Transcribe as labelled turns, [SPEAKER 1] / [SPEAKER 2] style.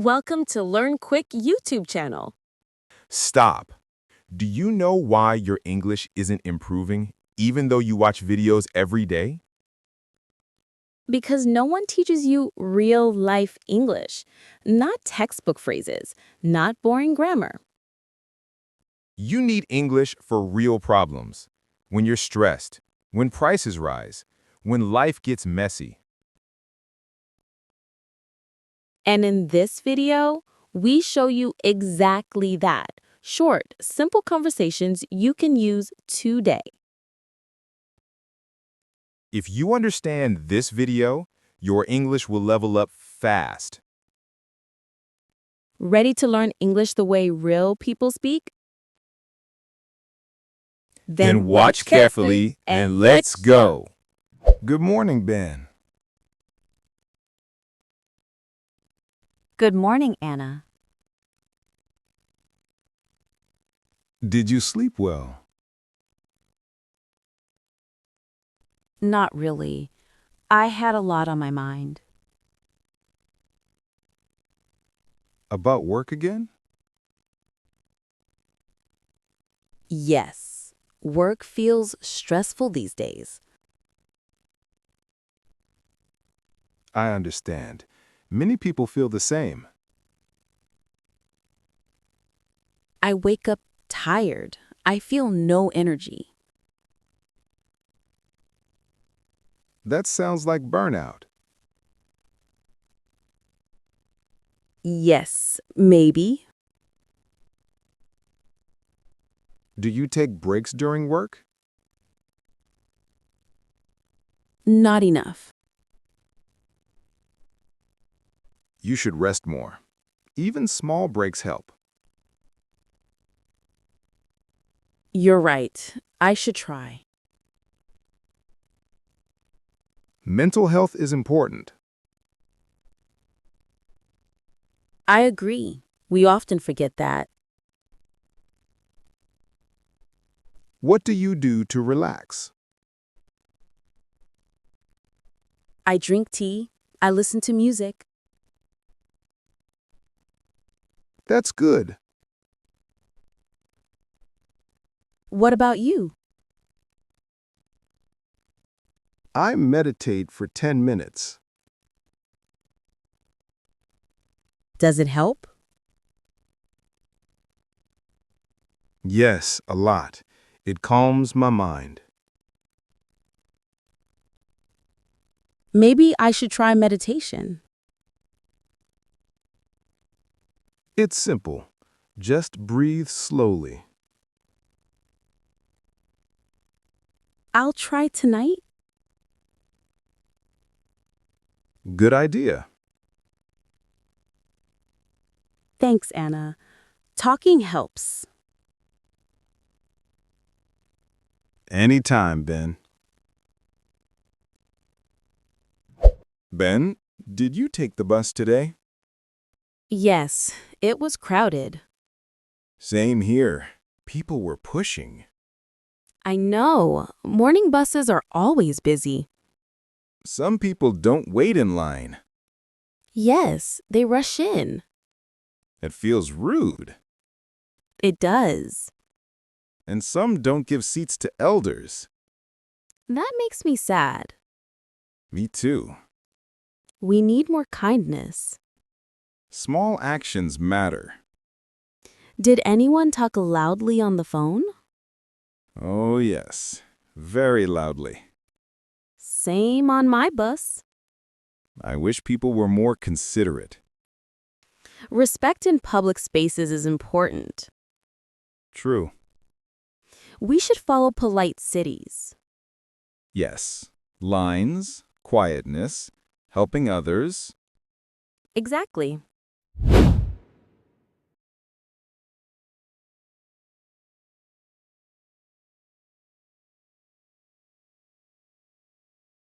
[SPEAKER 1] Welcome to Learn Quick YouTube channel.
[SPEAKER 2] Stop. Do you know why your English isn't improving, even though you watch videos every day?
[SPEAKER 1] Because no one teaches you real-life English, not textbook phrases, not boring grammar.
[SPEAKER 2] You need English for real problems. When you're stressed, when prices rise, when life gets messy.
[SPEAKER 1] And in this video, we show you exactly that. Short, simple conversations you can use today.
[SPEAKER 2] If you understand this video, your English will level up fast.
[SPEAKER 1] Ready to learn English the way real people speak?
[SPEAKER 2] Then watch carefully and let's go. Good morning, Ben.
[SPEAKER 3] Good morning, Anna.
[SPEAKER 2] Did you sleep well?
[SPEAKER 3] Not really. I had a lot on my mind.
[SPEAKER 2] About work again?
[SPEAKER 3] Yes, work feels stressful these days.
[SPEAKER 2] I understand. Many people feel the same.
[SPEAKER 3] I wake up tired. I feel no energy.
[SPEAKER 2] That sounds like burnout.
[SPEAKER 3] Yes, maybe.
[SPEAKER 2] Do you take breaks during work?
[SPEAKER 3] Not enough.
[SPEAKER 2] You should rest more. Even small breaks help.
[SPEAKER 3] You're right. I should try.
[SPEAKER 2] Mental health is important.
[SPEAKER 3] I agree. We often forget that.
[SPEAKER 2] What do you do to relax?
[SPEAKER 3] I drink tea. I listen to music.
[SPEAKER 2] That's good.
[SPEAKER 3] What about you?
[SPEAKER 2] I meditate for 10 minutes.
[SPEAKER 3] Does it help?
[SPEAKER 2] Yes, a lot. It calms my mind.
[SPEAKER 3] Maybe I should try meditation.
[SPEAKER 2] It's simple. Just breathe slowly.
[SPEAKER 3] I'll try tonight.
[SPEAKER 2] Good idea.
[SPEAKER 3] Thanks, Anna. Talking helps.
[SPEAKER 2] Anytime, Ben. Ben, did you take the bus today?
[SPEAKER 3] Yes, it was crowded.
[SPEAKER 2] Same here. People were pushing.
[SPEAKER 3] I know. Morning buses are always busy.
[SPEAKER 2] Some people don't wait in line.
[SPEAKER 3] Yes, they rush in.
[SPEAKER 2] It feels rude.
[SPEAKER 3] It does.
[SPEAKER 2] And some don't give seats to elders.
[SPEAKER 3] That makes me sad.
[SPEAKER 2] Me too.
[SPEAKER 3] We need more kindness.
[SPEAKER 2] Small actions matter.
[SPEAKER 3] Did anyone talk loudly on the phone?
[SPEAKER 2] Oh, yes. Very loudly.
[SPEAKER 3] Same on my bus.
[SPEAKER 2] I wish people were more considerate.
[SPEAKER 3] Respect in public spaces is important.
[SPEAKER 2] True.
[SPEAKER 3] We should follow polite cities.
[SPEAKER 2] Yes. Lines, quietness, helping others.
[SPEAKER 3] Exactly.